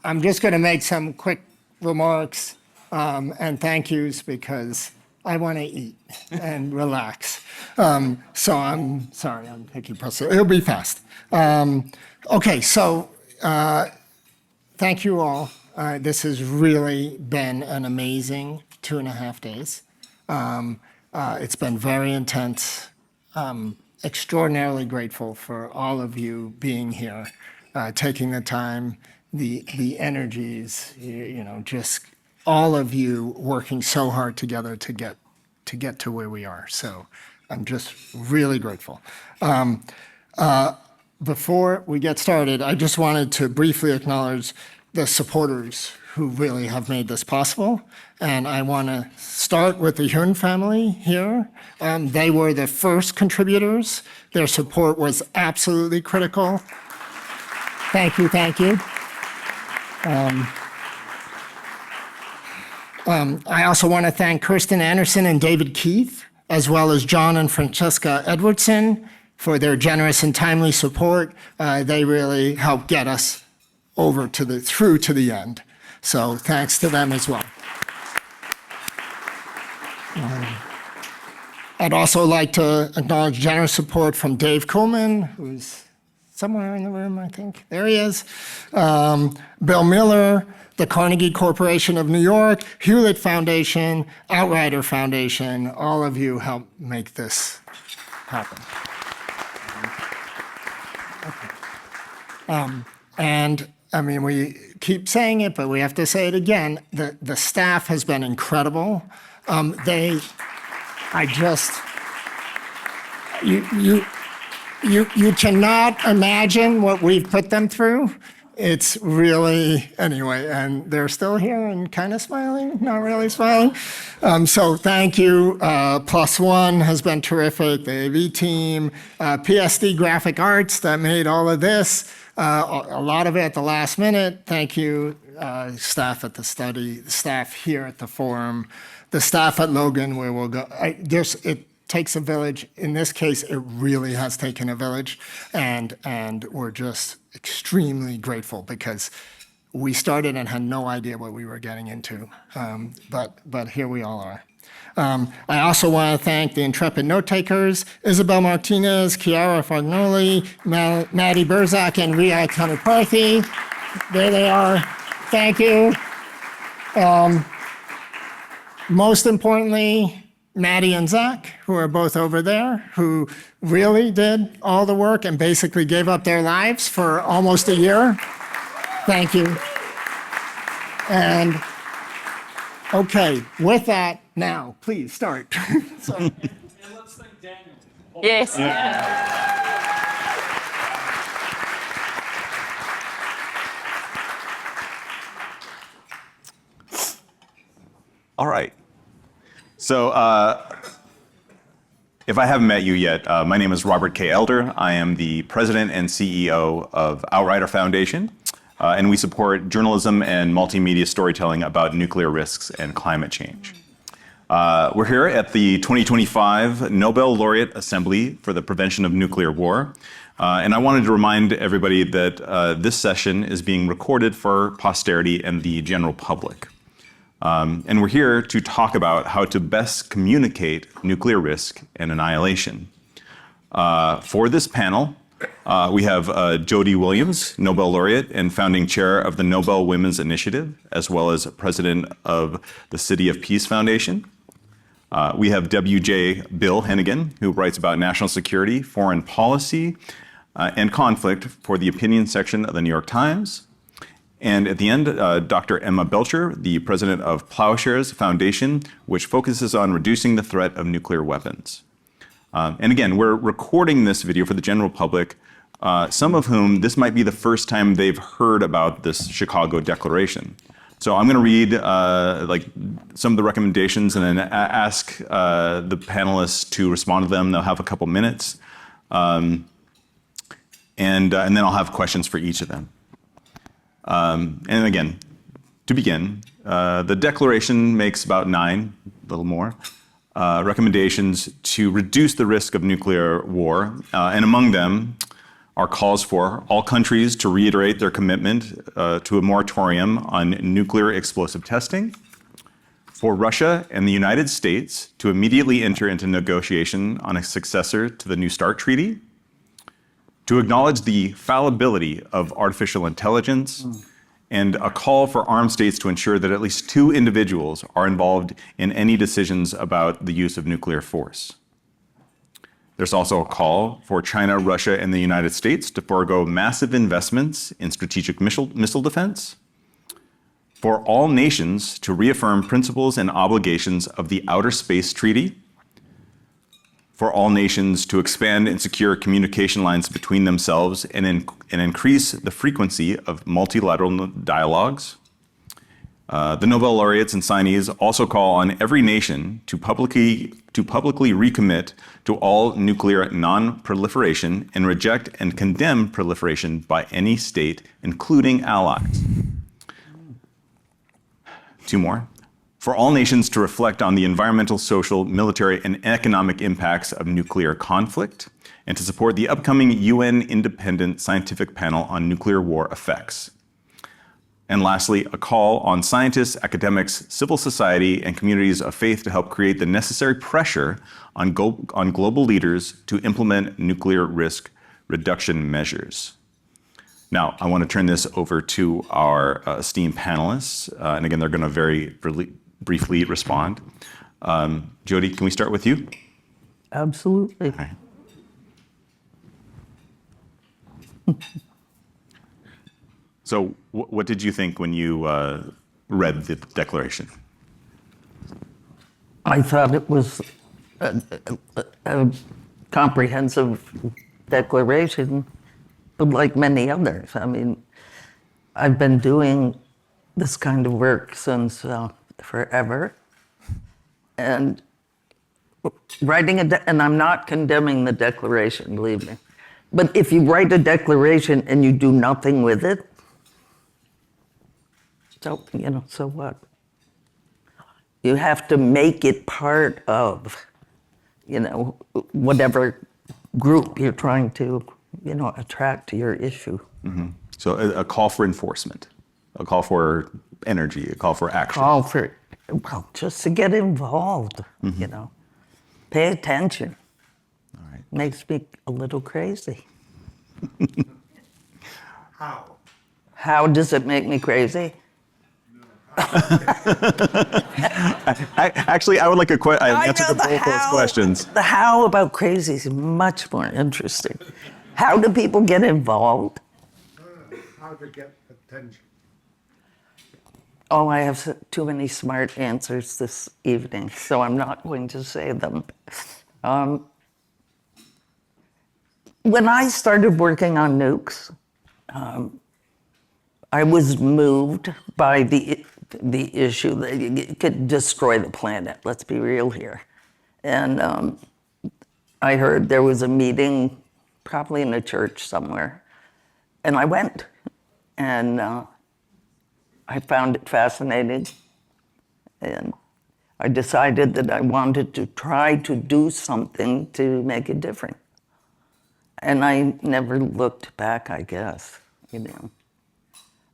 I'm just going to make some quick remarks and thank yous because I want to eat and relax. So I'm sorry, I'm taking pressure. It'll be fast. Okay, so thank you all. This has really been an amazing 2.5 days. It's been very intense. Extraordinarily grateful for all of you being here, taking the time, the energies, just all of you working so hard together to get to where we are. So I'm just really grateful. Before we get started, I just wanted to briefly acknowledge the supporters who really have made this possible. And I want to start with the Hyun family here. They were the first contributors. Their support was absolutely critical. Thank you, thank you. I also want to thank Kirsten Anderson and David Keith, as well as John and Francesca Edwardson for their generous and timely support. They really helped get us through to the end. So thanks to them as well. I'd also like to acknowledge generous support from Dave Coleman, who's somewhere in the room, I think. There he is. Bill Miller, the Carnegie Corporation of New York, Hewlett Foundation, Outrider Foundation. All of you helped make this happen. And I mean, we keep saying it, but we have to say it again. The staff has been incredible. You cannot imagine what we've put them through. It's really, anyway, and they're still here and kind of smiling, not really smiling. So thank you. Plus One has been terrific, the AV team, PSD Graphic Arts that made all of this. A lot of it at the last minute. Thank you, staff at the study, staff here at the forum, the staff at Logan, where we'll go. It takes a village. In this case, it really has taken a village, and we're just extremely grateful because we started and had no idea what we were getting into, but here we all are. I also want to thank the intrepid note takers, Isabel Martinez, Chiara Fagnoli, Maddie Berzak, and Ria Kanaparthi. There they are. Thank you. Most importantly, Maddie and Zach, who are both over there, who really did all the work and basically gave up their lives for almost a year. Thank you. And okay, with that, now, please start. And let's thank Daniel. Yes. All right. So if I haven't met you yet, my name is Robert K. Elder. I am the president and CEO of Outrider Foundation, and we support journalism and multimedia storytelling about nuclear risks and climate change. We're here at the 2025 Nobel Laureate Assembly for the Prevention of Nuclear War. And I wanted to remind everybody that this session is being recorded for posterity and the general public. And we're here to talk about how to best communicate nuclear risk and annihilation. For this panel, we have Jody Williams, Nobel Laureate and founding chair of the Nobel Women's Initiative, as well as president of the City of Peace Foundation. We have W.J. Bill Hennigan, who writes about national security, foreign policy, and conflict for the opinion section of the New York Times. And at the end, Dr. Emma Belcher, the president of Ploughshares Foundation, which focuses on reducing the threat of nuclear weapons. And again, we're recording this video for the general public, some of whom this might be the first time they've heard about this Chicago Declaration. So I'm going to read some of the recommendations and then ask the panelists to respond to them. They'll have a couple minutes. And then I'll have questions for each of them. And again, to begin, the Declaration makes about 9, a little more, recommendations to reduce the risk of nuclear war. And among them are calls for all countries to reiterate their commitment to a moratorium on nuclear explosive testing, for Russia and the United States to immediately enter into negotiation on a successor to the New START Treaty, to acknowledge the fallibility of artificial intelligence, and a call for armed states to ensure that at least 2 individuals are involved in any decisions about the use of nuclear force. There's also a call for China, Russia, and the United States to forego massive investments in strategic missile defense, for all nations to reaffirm principles and obligations of the Outer Space Treaty, for all nations to expand and secure communication lines between themselves and increase the frequency of multilateral dialogues. The Nobel Laureates and signees also call on every nation to publicly recommit to all nuclear non-proliferation and reject and condemn proliferation by any state, including allies. 2 more. For all nations to reflect on the environmental, social, military, and economic impacts of nuclear conflict, and to support the upcoming UN Independent Scientific Panel on Nuclear War Effects. And lastly, a call on scientists, academics, civil society, and communities of faith to help create the necessary pressure on global leaders to implement nuclear risk reduction measures. Now, I want to turn this over to our esteemed panelists, and again, they're going to very briefly respond. Jody, can we start with you? Absolutely. Okay. So, what did you think when you read the declaration? I thought it was a comprehensive declaration, but like many others. I mean, I've been doing this kind of work since forever. And writing and I'm not condemning the declaration, believe me. But if you write a declaration and you do nothing with it, so what? You have to make it part of, whatever group you're trying to, attract to your issue. Mm-hmm. So a call for enforcement, a call for energy, a call for action. Just to get involved, Mm-hmm. Pay attention. All right. Makes me a little crazy. How? How does it make me crazy? Actually, I would like an answer to both those questions. The how about crazy is much more interesting. How do people get involved? How to get attention. Oh, I have too many smart answers this evening, so I'm not going to say them. When I started working on nukes, I was moved by the issue that it could destroy the planet. Let's be real here. And I heard there was a meeting, probably in a church somewhere, and I went. And I found it fascinating. And I decided that I wanted to try to do something to make it different. And I never looked back, I guess,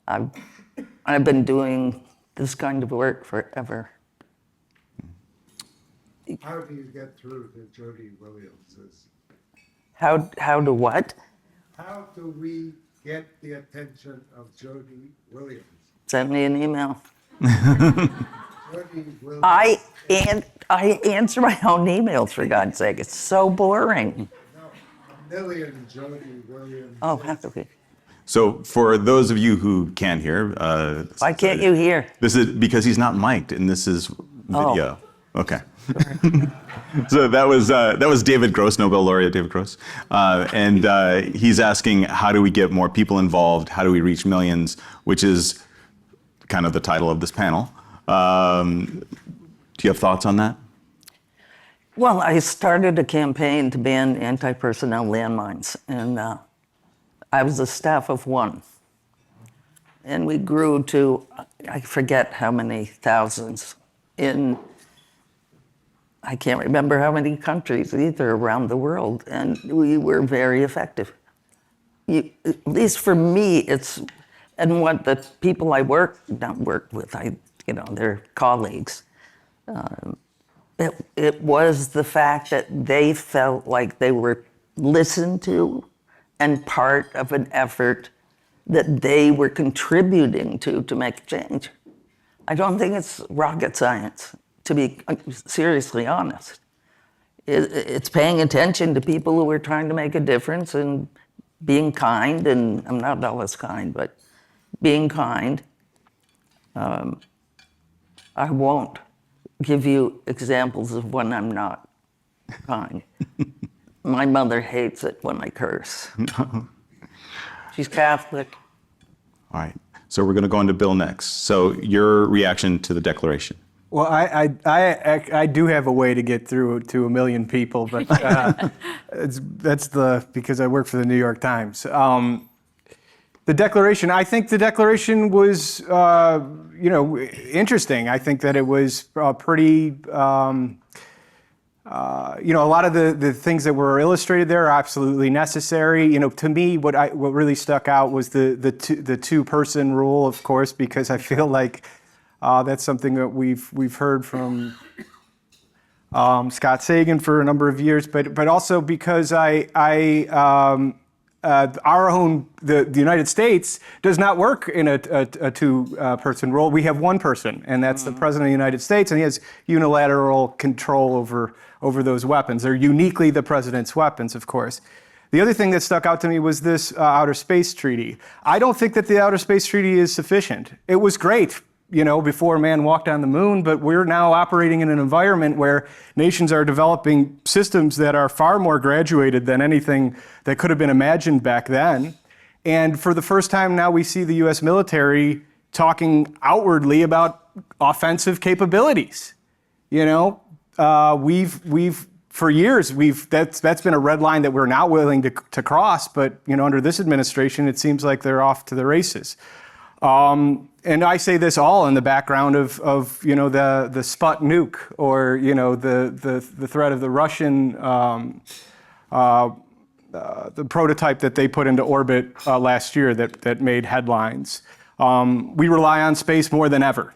I've been doing this kind of work forever. How do you get through to Jody Williams's? How do what? How do we get the attention of Jody Williams? Send me an email. Jody Williams. I answer my own emails, for God's sake. It's so boring. No, 1 million Jody Williams. Oh, have to be. So for those of you who can't hear, Why can't you hear? this is because he's not mic'd, and this is video. Okay. So that was David Gross, Nobel Laureate David Gross, and he's asking, how do we get more people involved? How do we reach millions? Which is kind of the title of this panel. Do you have thoughts on that? Well, I started a campaign to ban anti-personnel landmines, and I was a staff of one. And we grew to, I forget how many thousands I can't remember how many countries either around the world, and we were very effective. at least for me, it's, and what the people I not work with, they're colleagues. It was the fact that they felt like they were listened to and part of an effort that they were contributing to make change. I don't think it's rocket science, to be seriously honest. It's paying attention to people who are trying to make a difference and being kind, and I'm not always kind, but being kind. I won't give you examples of when I'm not kind. My mother hates it when I curse. She's Catholic. All right. So we're going to go on to Bill next. So your reaction to the declaration. Well, I do have a way to get through to a million people, but because I work for the New York Times. The declaration, I think the declaration was, interesting. I think that it was pretty, a lot of the things that were illustrated there are absolutely necessary. To me, what really stuck out was the two-person rule, of course, because I feel like that's something that we've heard from Scott Sagan for a number of years, but also because the United States does not work in a two-person role. We have one person, and that's the President of the United States, and he has unilateral control over those weapons. They're uniquely the President's weapons, of course. The other thing that stuck out to me was this Outer Space Treaty. I don't think that the Outer Space Treaty is sufficient. It was great, before man walked on the moon, but we're now operating in an environment where nations are developing systems that are far more graduated than anything that could have been imagined back then. And for the first time now we see the US military talking outwardly about offensive capabilities. We've for years, that's been a red line that we're not willing to cross, but under this administration, it seems like they're off to the races. And I say this all in the background of the Sput nuke, or the threat of the Russian the prototype that they put into orbit last year that made headlines. We rely on space more than ever,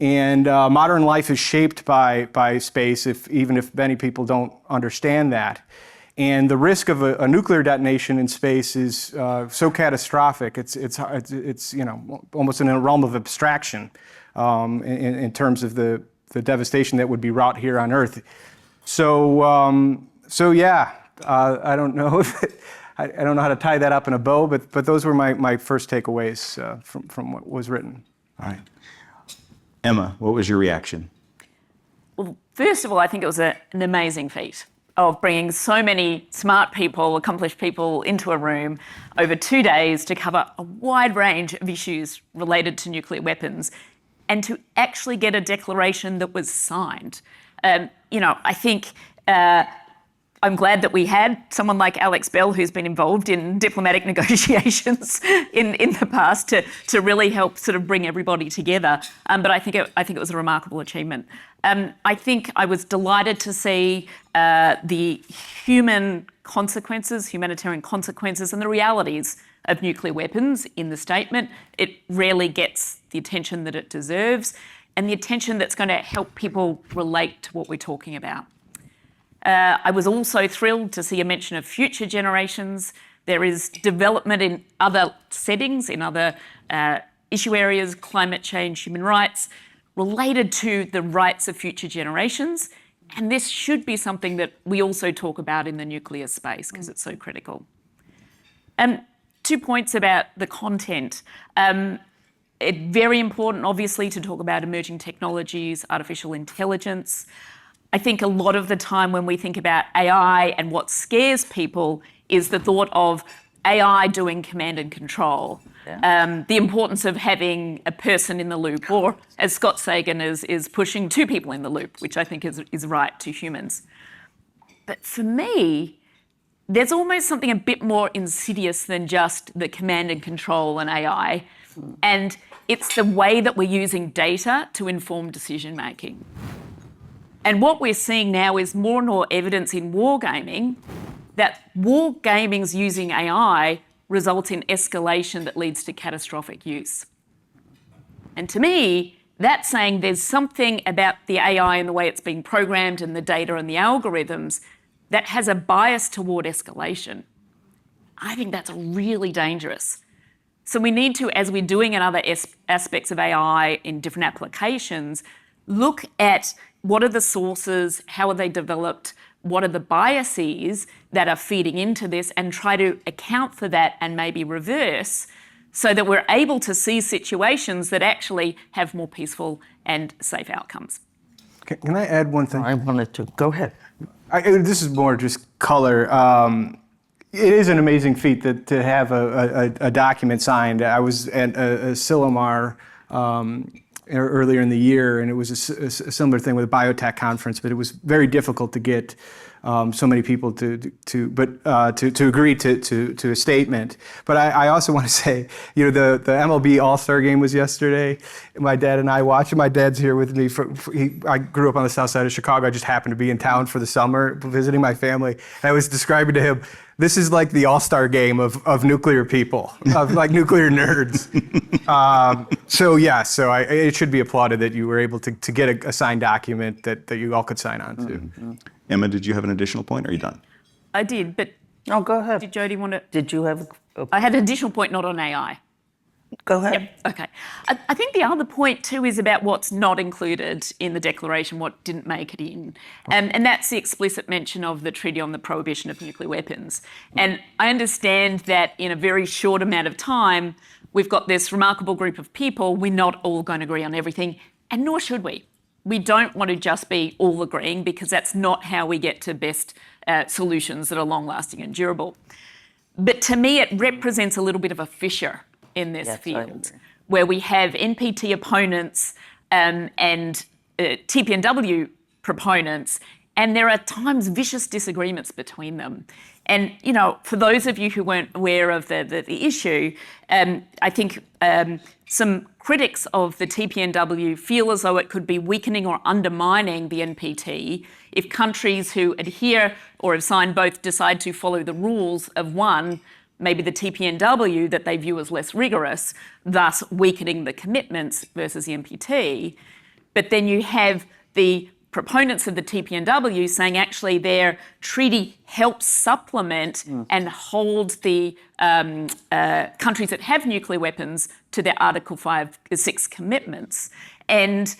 and modern life is shaped by space. Even if many people don't understand that. And the risk of a nuclear detonation in space is so catastrophic. It's almost in a realm of abstraction in terms of the devastation that would be wrought here on Earth. So yeah, I don't know I don't know how to tie that up in a bow, but those were my first takeaways from what was written. All right, Emma, what was your reaction? Well, first of all, I think it was an amazing feat of bringing so many smart people, accomplished people into a room over 2 days to cover a wide range of issues related to nuclear weapons, and to actually get a declaration that was signed. I think I'm glad that we had someone like Alex Bell, who's been involved in diplomatic negotiations in the past, to really help sort of bring everybody together. But I think it was a remarkable achievement. I think I was delighted to see the humanitarian consequences and the realities of nuclear weapons in the statement. It rarely gets the attention that it deserves, and the attention that's going to help people relate to what we're talking about. I was also thrilled to see a mention of future generations. There is development in other settings, in other issue areas, climate change, human rights, related to the rights of future generations. And this should be something that we also talk about in the nuclear space, because it's so critical. 2 points about the content. It's very important, obviously, to talk about emerging technologies, artificial intelligence. I think a lot of the time when we think about AI and what scares people is the thought of AI doing command and control. Yeah. The importance of having a person in the loop, or as Scott Sagan is pushing, 2 people in the loop, which I think is right to humans. But for me, there's almost something a bit more insidious than just the command and control and AI. And it's the way that we're using data to inform decision making. And what we're seeing now is more and more evidence in wargaming that wargaming's using AI result in escalation that leads to catastrophic use. And to me, that's saying there's something about the AI and the way it's being programmed and the data and the algorithms that has a bias toward escalation. I think that's really dangerous. So we need to, as we're doing in other aspects of AI in different applications, look at what are the sources, how are they developed, what are the biases that are feeding into this, and try to account for that and maybe reverse, so that we're able to see situations that actually have more peaceful and safe outcomes. Can I add one thing? I wanted to. Go ahead. This is more just color. It is an amazing feat to have a document signed. I was at a Silomar earlier in the year, and it was a similar thing with a biotech conference, but it was very difficult to get so many people to agree to a statement. But I also want to say, the MLB All-Star game was yesterday. My dad and I watched it. My dad's here with me. I grew up on the south side of Chicago. I just happened to be in town for the summer visiting my family. And I was describing to him, this is like the All-Star game of nuclear people, of like nuclear nerds. It should be applauded that you were able to get a signed document that you all could sign on to. Mm-hmm. Emma, did you have an additional point, or are you done? I did, but No, go ahead. did Jody want to? Did you have? I had an additional point, not on AI. Go ahead. Yep. Okay. I think the other point too is about what's not included in the declaration, what didn't make it in. And that's the explicit mention of the Treaty on the Prohibition of Nuclear Weapons. And I understand that in a very short amount of time, we've got this remarkable group of people. We're not all going to agree on everything, and nor should we. We don't want to just be all agreeing, because that's not how we get to best solutions that are long-lasting and durable. But to me, it represents a little bit of a fissure in this field, where we have NPT opponents and TPNW proponents, and there are at times vicious disagreements between them. And, for those of you who weren't aware of the issue, I think some critics of the TPNW feel as though it could be weakening or undermining the NPT if countries who adhere or have signed both decide to follow the rules of one, maybe the TPNW, that they view as less rigorous, thus weakening the commitments versus the NPT. But then you have the proponents of the TPNW saying actually their treaty helps supplement and hold the countries that have nuclear weapons to their Article 6 commitments. And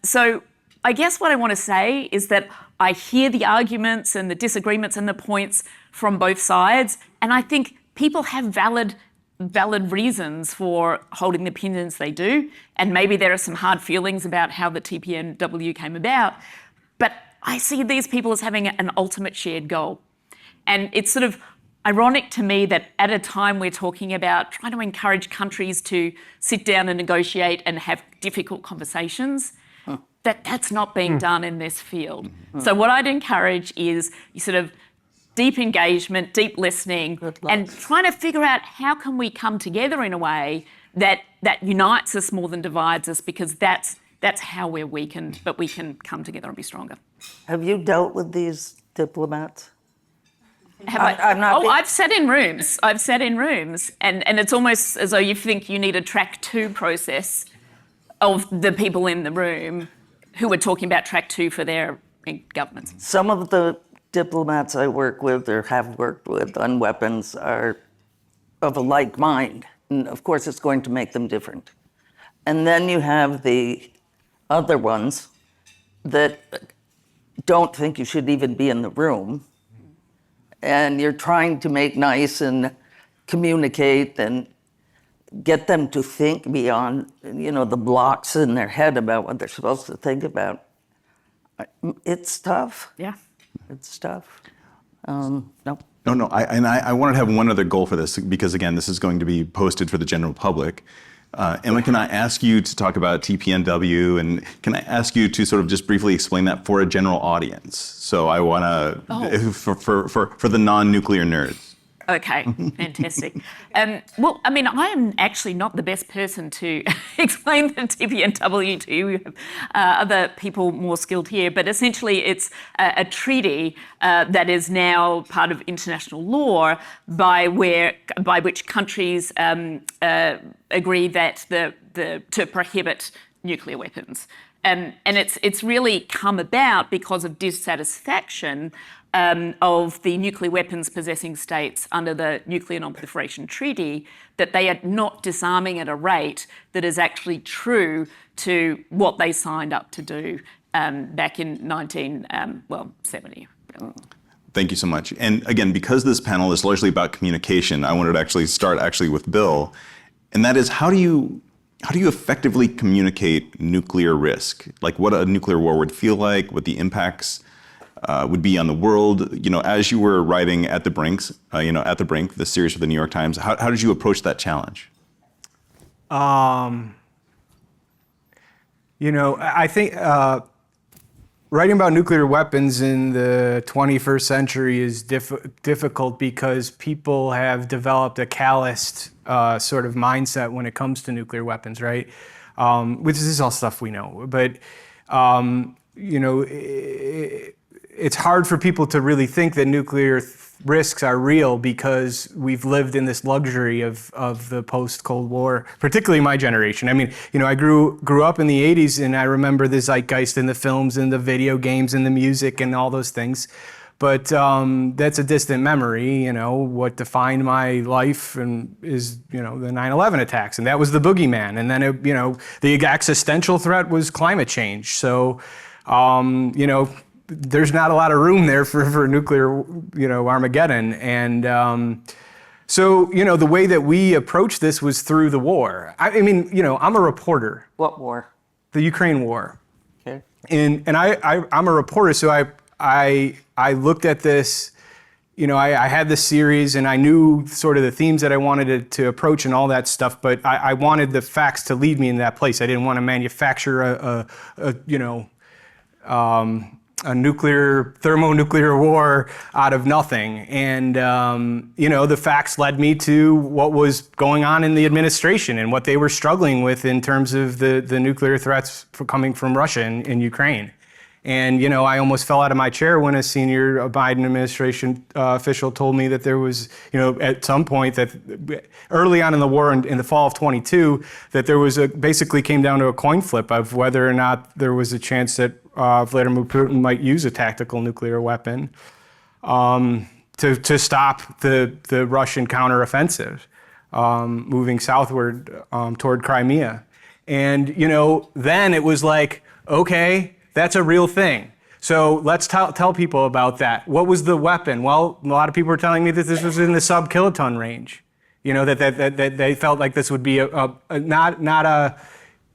so I guess what I want to say is that I hear the arguments and the disagreements and the points from both sides, and I think people have valid reasons for holding the opinions they do, and maybe there are some hard feelings about how the TPNW came about, but I see these people as having an ultimate shared goal. And it's sort of ironic to me that at a time we're talking about trying to encourage countries to sit down and negotiate and have difficult conversations, that's not being done in this field. So what I'd encourage is you sort of deep engagement, deep listening, and trying to figure out how can we come together in a way that unites us more than divides us, because that's how we're weakened, but we can come together and be stronger. Have you dealt with these diplomats? I've sat in rooms. And it's almost as though you think you need a track 2 process of the people in the room who are talking about track 2 for their governments. Some of the diplomats I work with or have worked with on weapons are of a like mind. And of course, it's going to make them different. And then you have the other ones that don't think you should even be in the room. And you're trying to make nice and communicate and get them to think beyond, the blocks in their head about what they're supposed to think about. It's tough. Yeah. It's tough. No. No, I wanted to have one other goal for this, because again, this is going to be posted for the general public. Emma, can I ask you to talk about TPNW, and can I ask you to sort of just briefly explain that for a general audience? So I want to, for the non-nuclear nerds. Okay, fantastic. Well, I mean, I am actually not the best person to explain the TPNW to. We have other people more skilled here, but essentially it's a treaty that is now part of international law by which countries agree that to prohibit nuclear weapons. And it's really come about because of dissatisfaction of the nuclear weapons possessing states under the Nuclear Non-Proliferation Treaty, that they are not disarming at a rate that is actually true to what they signed up to do back in 1970. Thank you so much. And again, because this panel is largely about communication, I wanted to actually start with Bill, and that is how do you effectively communicate nuclear risk? Like what a nuclear war would feel like, what the impacts would be on the world. You know, as you were writing At the Brink, the series for the New York Times, how did you approach that challenge? You know, I think writing about nuclear weapons in the 21st century is difficult because people have developed a calloused sort of mindset when it comes to nuclear weapons, right? Which is all stuff we know. But, you know, it's hard for people to really think that nuclear risks are real because we've lived in this luxury of the post-Cold War, particularly my generation. I mean, you know, I grew up in the 80s and I remember the zeitgeist in the films and the video games and the music and all those things. But that's a distant memory. You know, what defined my life is, you know, the 9/11 attacks, and that was the boogeyman. And then, you know, the existential threat was climate change. So, you know, there's not a lot of room there for nuclear, you know, Armageddon. And so, you know, the way that we approached this was through the war. I mean, you know, I'm a reporter. What war? The Ukraine war. Okay. And I'm a reporter, so I looked at this, you know, I had this series and I knew sort of the themes that I wanted to approach and all that stuff, but I wanted the facts to lead me in that place. I didn't want to manufacture a thermonuclear war out of nothing. And, you know, the facts led me to what was going on in the administration and what they were struggling with in terms of the nuclear threats coming from Russia in Ukraine. And, you know, I almost fell out of my chair when a senior Biden administration official told me that there was, you know, at some point that early on in the war in the fall of 22, that there was basically came down to a coin flip of whether or not there was a chance that Vladimir Putin might use a tactical nuclear weapon to stop the Russian counteroffensive moving southward toward Crimea. And, you know, then it was like, okay, that's a real thing. So let's tell people about that. What was the weapon? Well, a lot of people were telling me that this was in the sub-kiloton range. You know, that they felt like this would be not a,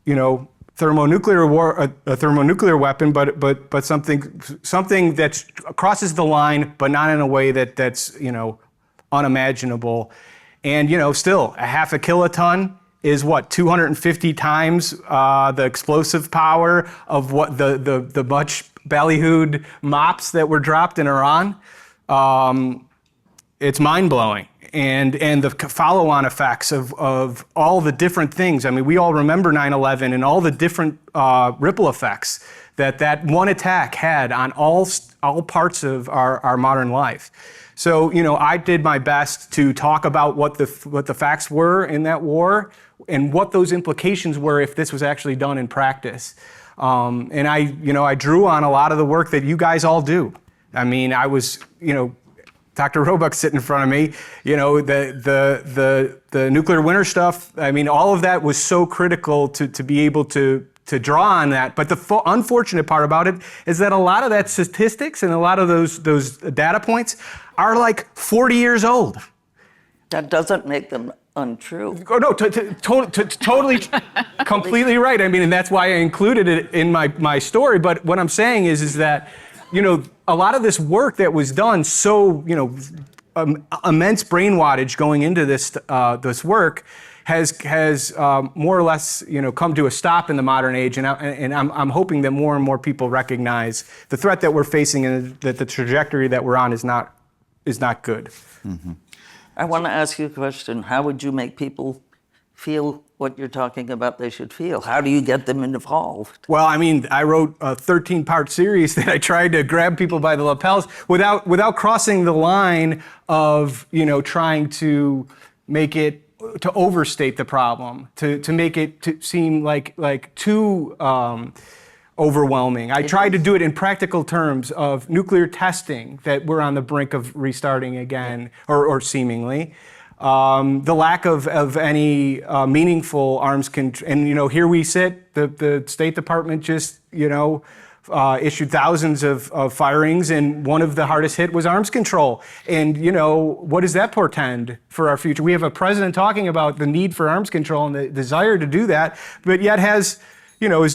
you know, thermonuclear war, a thermonuclear weapon, but something that crosses the line, but not in a way that's, you know, unimaginable. And, you know, still a half a kiloton is what, 250 times the explosive power of what the much ballyhooed mops that were dropped in Iran. It's mind-blowing. And the follow-on effects of all the different things. I mean, we all remember 9/11 and all the different ripple effects that one attack had on all parts of our modern life. So, you know, I did my best to talk about what the facts were in that war and what those implications were if this was actually done in practice. And I drew on a lot of the work that you guys all do. I mean, I was, you know, Dr. Roebuck sitting in front of me, you know, the nuclear winter stuff. I mean, all of that was so critical to be able to draw on that. But the unfortunate part about it is that a lot of that statistics and a lot of those data points are like 40 years old. That doesn't make them untrue. Oh, no, totally, completely right. I mean, and that's why I included it in my story. But what I'm saying is that, you know, a lot of this work that was done, so, you know, immense brain wattage going into this work has more or less, you know, come to a stop in the modern age. And I'm hoping that more and more people recognize the threat that we're facing and that the trajectory that we're on is not good. Mm-hmm. I want to ask you a question. How would you make people feel what you're talking about they should feel? How do you get them involved? Well, I mean, I wrote a 13-part series that I tried to grab people by the lapels without crossing the line of, trying to make it, to overstate the problem, to make it to seem like too overwhelming. I tried to do it in practical terms of nuclear testing, that we're on the brink of restarting again, or seemingly. The lack of any meaningful arms control, and here we sit. The State Department just issued thousands of firings, and one of the hardest hit was arms control. And what does that portend for our future? We have a president talking about the need for arms control and the desire to do that, but yet is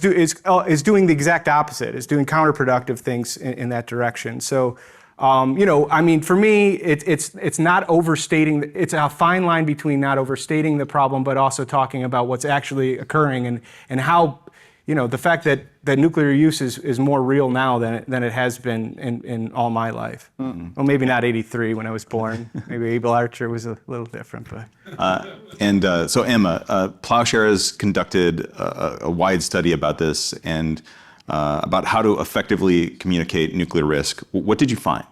doing the exact opposite, is doing counterproductive things in that direction. So. For me, it's not overstating. It's a fine line between not overstating the problem, but also talking about what's actually occurring and how, the fact that nuclear use is more real now than it has been in all my life. Mm-hmm. Well, maybe not 83 when I was born. Maybe Belcher was a little different, but. So Emma, Ploughshares conducted a wide study about this and. About how to effectively communicate nuclear risk. What did you find?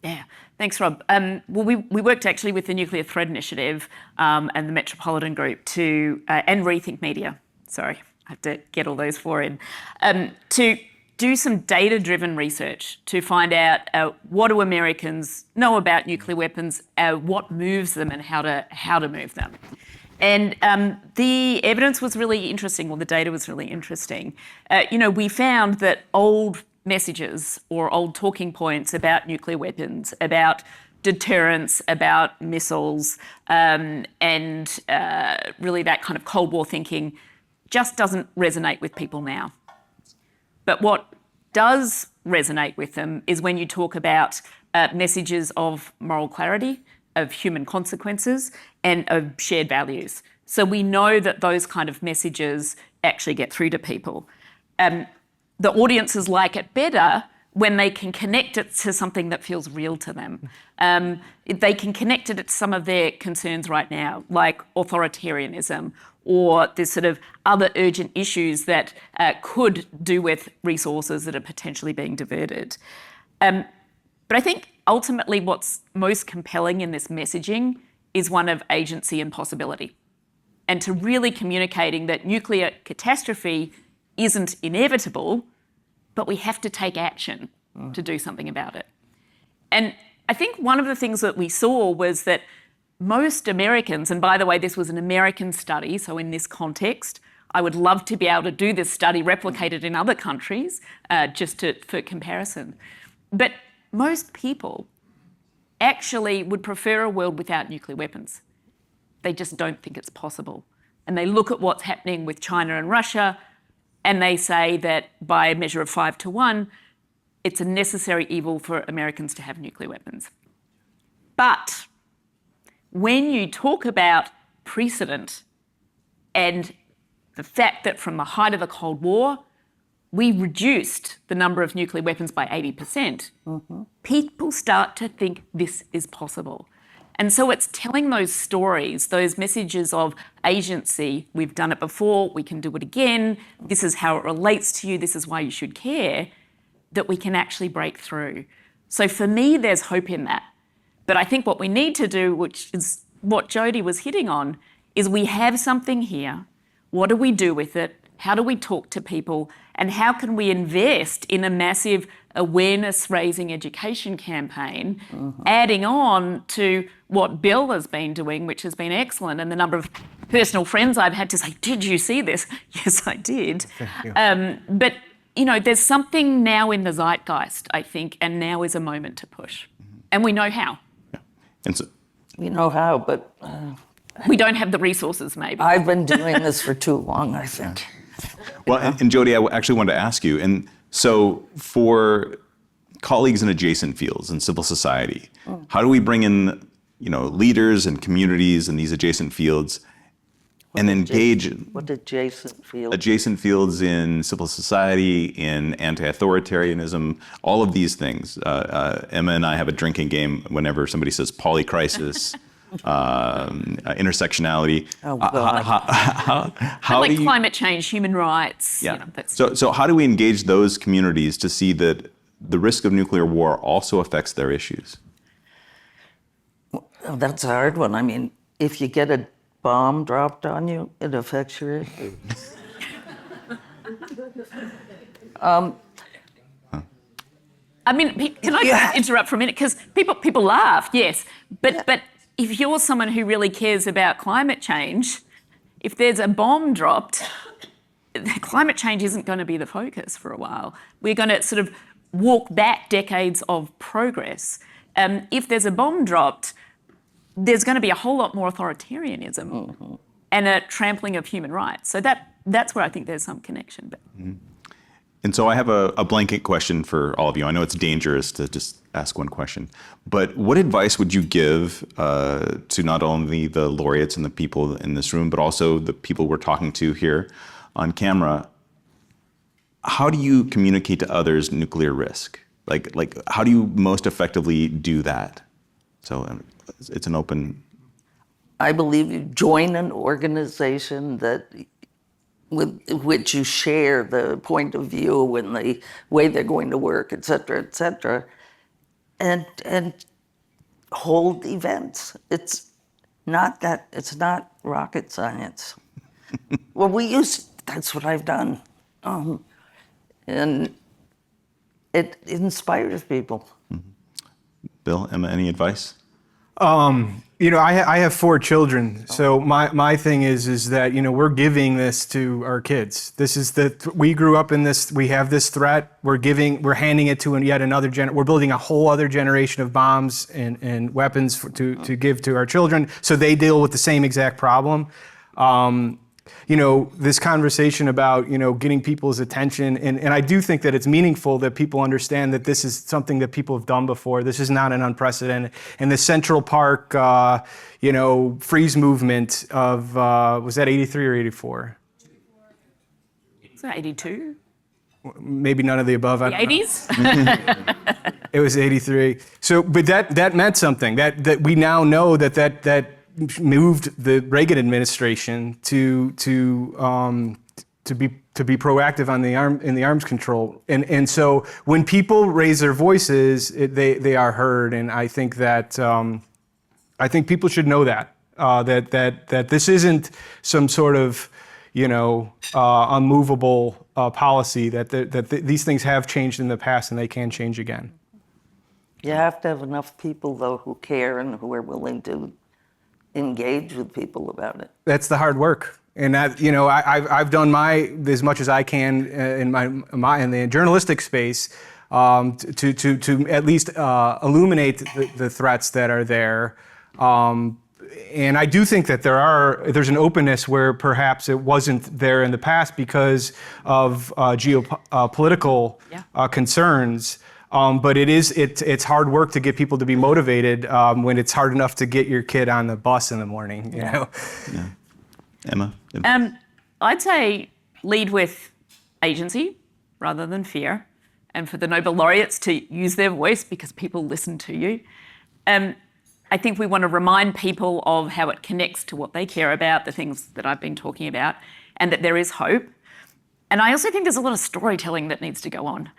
Yeah, thanks, Rob. Well, we worked actually with the Nuclear Threat Initiative and the Metropolitan Group and Rethink Media. Sorry, I have to get all those four in. To do some data-driven research to find out what do Americans know about nuclear weapons, what moves them, and how to move them. And the evidence was really interesting. Well, the data was really interesting. We found that old messages or old talking points about nuclear weapons, about deterrence, about missiles, and really that kind of Cold War thinking just doesn't resonate with people now. But what does resonate with them is when you talk about messages of moral clarity, of human consequences, and of shared values. So we know that those kind of messages actually get through to people. The audiences like it better when they can connect it to something that feels real to them. They can connect it to some of their concerns right now, like authoritarianism or the sort of other urgent issues that could do with resources that are potentially being diverted. But I think ultimately what's most compelling in this messaging is one of agency and possibility, and to really communicating that nuclear catastrophe isn't inevitable, but we have to take action to do something about it. And I think one of the things that we saw was that most Americans, and by the way, this was an American study, so in this context, I would love to be able to do this study replicated in other countries, for comparison. But most people actually would prefer a world without nuclear weapons. They just don't think it's possible. And they look at what's happening with China and Russia, and they say that by a measure of 5-1, it's a necessary evil for Americans to have nuclear weapons. But when you talk about precedent and the fact that from the height of the Cold War, we reduced the number of nuclear weapons by 80%, people start to think this is possible. And so it's telling those stories, those messages of agency, we've done it before, we can do it again, this is how it relates to you, this is why you should care, that we can actually break through. So for me, there's hope in that. But I think what we need to do, which is what Jody was hitting on, is we have something here. What do we do with it? How do we talk to people? And how can we invest in a massive awareness-raising education campaign, adding on to what Bill has been doing, which has been excellent, and the number of personal friends I've had to say, did you see this? Yes, I did. But, there's something now in the zeitgeist, I think, and now is a moment to push. And we know how. Yeah. And so, We know how, but we don't have the resources, maybe. I've been doing this for too long, I think. well, and Jody, I actually wanted to ask you, and so for colleagues in adjacent fields in civil society, how do we bring in, leaders and communities in these adjacent fields and engage What adjacent field? adjacent fields in civil society, in anti-authoritarianism, all of these things. Emma and I have a drinking game whenever somebody says polycrisis. intersectionality. Oh, God. How like do you, climate change, human rights. yeah. You know, that's, So how do we engage those communities to see that the risk of nuclear war also affects their issues? Oh, that's a hard one. I mean, if you get a bomb dropped on you, it affects your issue. I mean, can I interrupt for a minute? Because people laugh, yes, but if you're someone who really cares about climate change, if there's a bomb dropped, climate change isn't going to be the focus for a while. We're going to sort of walk back decades of progress. If there's a bomb dropped, there's going to be a whole lot more authoritarianism and a trampling of human rights. So that's where I think there's some connection. But. And so I have a blanket question for all of you. I know it's dangerous to just ask one question, but what advice would you give to not only the laureates and the people in this room, but also the people we're talking to here on camera? How do you communicate to others nuclear risk? Like how do you most effectively do that? So it's an open. I believe you join an organization with which you share the point of view and the way they're going to work, et cetera, and hold events. It's not rocket science. Well, that's what I've done. And it inspires people. Bill, Emma, any advice? I have 4 children, so my thing is that we're giving this to our kids. This is we grew up in this. We have this threat. We're handing it to yet another We're building a whole other generation of bombs and weapons to give to our children, so they deal with the same exact problem. This conversation about, getting people's attention. And I do think that it's meaningful that people understand that this is something that people have done before. This is not an unprecedented. And the Central Park, freeze movement of, was that 83 or 84? Is that 82? Maybe none of the above. The 80s? It was 83. So, but that meant something. That we now know that moved the Reagan administration to be proactive in the arms control, and so when people raise their voices, they are heard, and I think that people should know that this isn't some sort of unmovable policy, that these things have changed in the past and they can change again. You have to have enough people though who care and who are willing to engage with people about it. That's the hard work, and that I've done as much as I can in in the journalistic space to at least illuminate the threats that are there. And I do think that there's an openness where perhaps it wasn't there in the past because of geopolitical concerns. But it's hard work to get people to be motivated when it's hard enough to get your kid on the bus in the morning. Yeah. Emma? I'd say lead with agency rather than fear, and for the Nobel Laureates to use their voice because people listen to you. I think we want to remind people of how it connects to what they care about, the things that I've been talking about, and that there is hope. And I also think there's a lot of storytelling that needs to go on,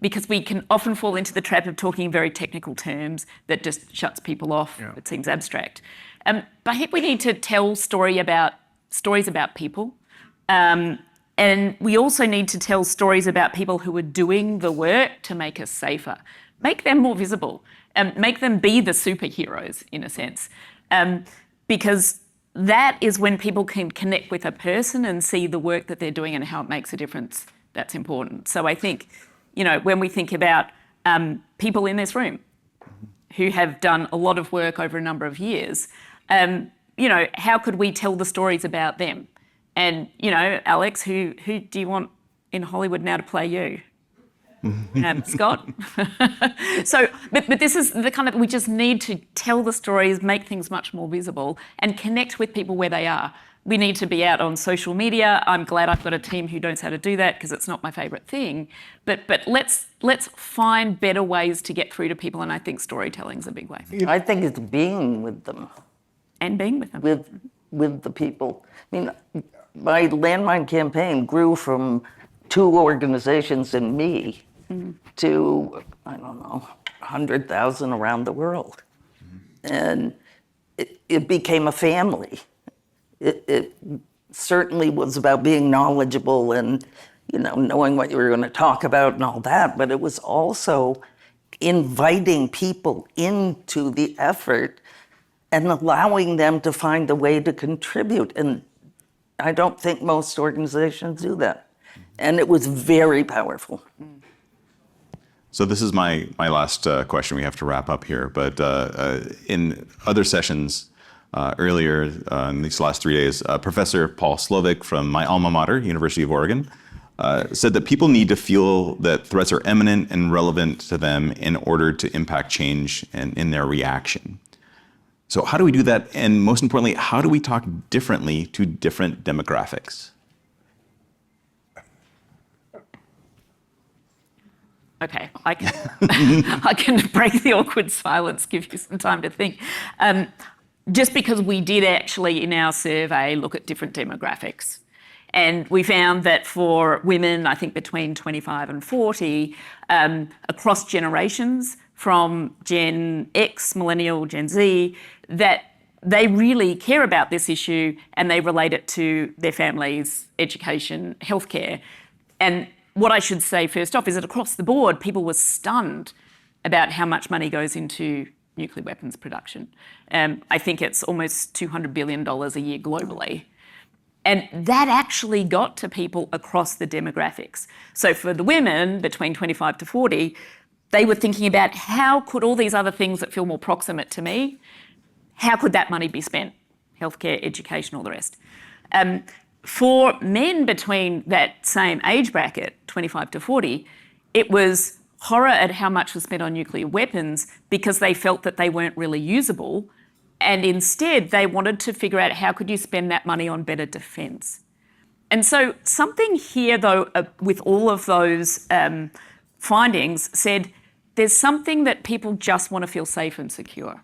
because we can often fall into the trap of talking in very technical terms that just shuts people off. Yeah. It seems abstract. But I think we need to tell stories about people. And we also need to tell stories about people who are doing the work to make us safer. Make them more visible. Make them be the superheroes, in a sense. Because that is when people can connect with a person and see the work that they're doing and how it makes a difference. That's important. So I think, when we think about people in this room who have done a lot of work over a number of years, how could we tell the stories about them? And, Alex, who do you want in Hollywood now to play you? Scott. So, but this is the kind of, we just need to tell the stories, make things much more visible, and connect with people where they are. We need to be out on social media. I'm glad I've got a team who knows how to do that because it's not my favourite thing. But let's find better ways to get through to people, and I think storytelling's a big way. I think it's being with them, And being with them. with the people. I mean, my landmine campaign grew from 2 organizations and me to, I don't know, 100,000 around the world. And it became a family. It certainly was about being knowledgeable and, knowing what you were going to talk about and all that, but it was also inviting people into the effort and allowing them to find a way to contribute. And I don't think most organizations do that. And it was very powerful. So this is my last question. We have to wrap up here. But in other sessions earlier in these last 3 days, Professor Paul Slovic from my alma mater, University of Oregon, said that people need to feel that threats are imminent and relevant to them in order to impact change and in their reaction. So how do we do that? And most importantly, how do we talk differently to different demographics? Okay, I can break the awkward silence, give you some time to think. Just because we did actually in our survey look at different demographics. And we found that for women, I think between 25 and 40, across generations, from Gen X, Millennial, Gen Z, that they really care about this issue and they relate it to their families, education, healthcare. And what I should say first off is that across the board, people were stunned about how much money goes into nuclear weapons production. I think it's almost $200 billion a year globally. And that actually got to people across the demographics. So for the women between 25 to 40, they were thinking about how could all these other things that feel more proximate to me, how could that money be spent? Healthcare, education, all the rest. For men between that same age bracket, 25 to 40, it was horror at how much was spent on nuclear weapons because they felt that they weren't really usable. And instead, they wanted to figure out how could you spend that money on better defence. And so something here, though, with all of those findings said, there's something that people just want to feel safe and secure.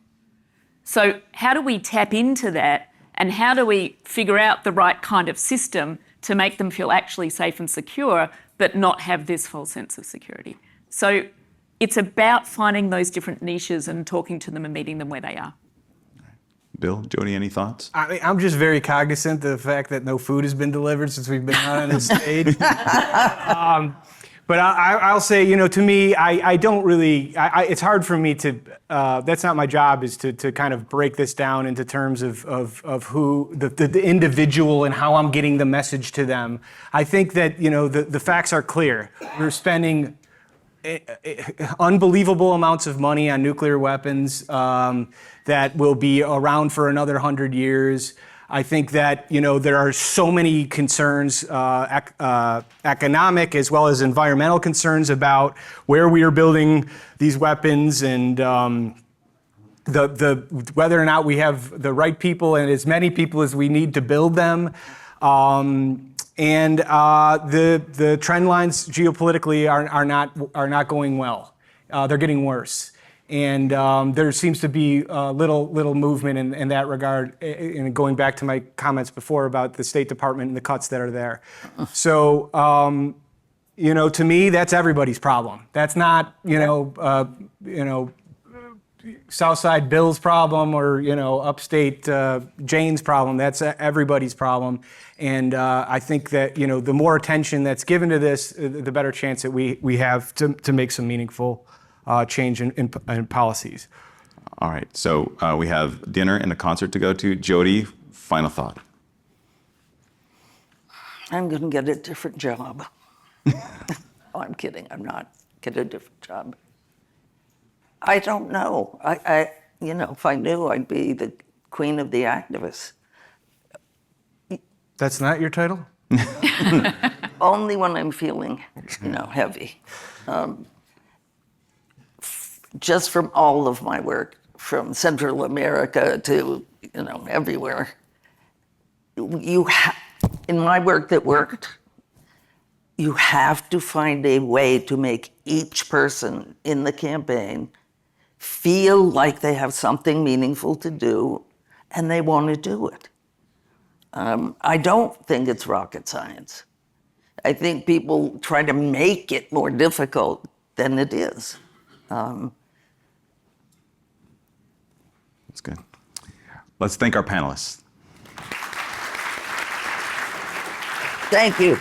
So how do we tap into that? And how do we figure out the right kind of system to make them feel actually safe and secure, but not have this false sense of security? So it's about finding those different niches and talking to them and meeting them where they are. Bill, Jody, any thoughts? I'm just very cognizant of the fact that no food has been delivered since we've been out on the stage. But I'll say, to me, I don't really, it's hard for me to, that's not my job, is to kind of break this down into terms of who, the individual and how I'm getting the message to them. I think that, the facts are clear. We're spending unbelievable amounts of money on nuclear weapons that will be around for another 100 years. I think that, there are so many concerns, economic as well as environmental concerns about where we are building these weapons and whether or not we have the right people and as many people as we need to build them. And the trend lines geopolitically are not going well. They're getting worse. And there seems to be little movement in that regard, and going back to my comments before about the State Department and the cuts that are there. So, to me, that's everybody's problem. That's not, Southside Bill's problem or, upstate Jane's problem. That's everybody's problem. And I think that, the more attention that's given to this, the better chance that we have to make some meaningful change in policies. All right, so we have dinner and a concert to go to. Jody, final thought. I'm going to get a different job. Oh, I'm kidding. I'm not. Get a different job. I don't know. If I knew, I'd be the queen of the activists. That's not your title? Only when I'm feeling, heavy. Just from all of my work, from Central America to, everywhere, in my work that worked, you have to find a way to make each person in the campaign feel like they have something meaningful to do and they want to do it. I don't think it's rocket science. I think people try to make it more difficult than it is. That's good. Let's thank our panelists. Thank you.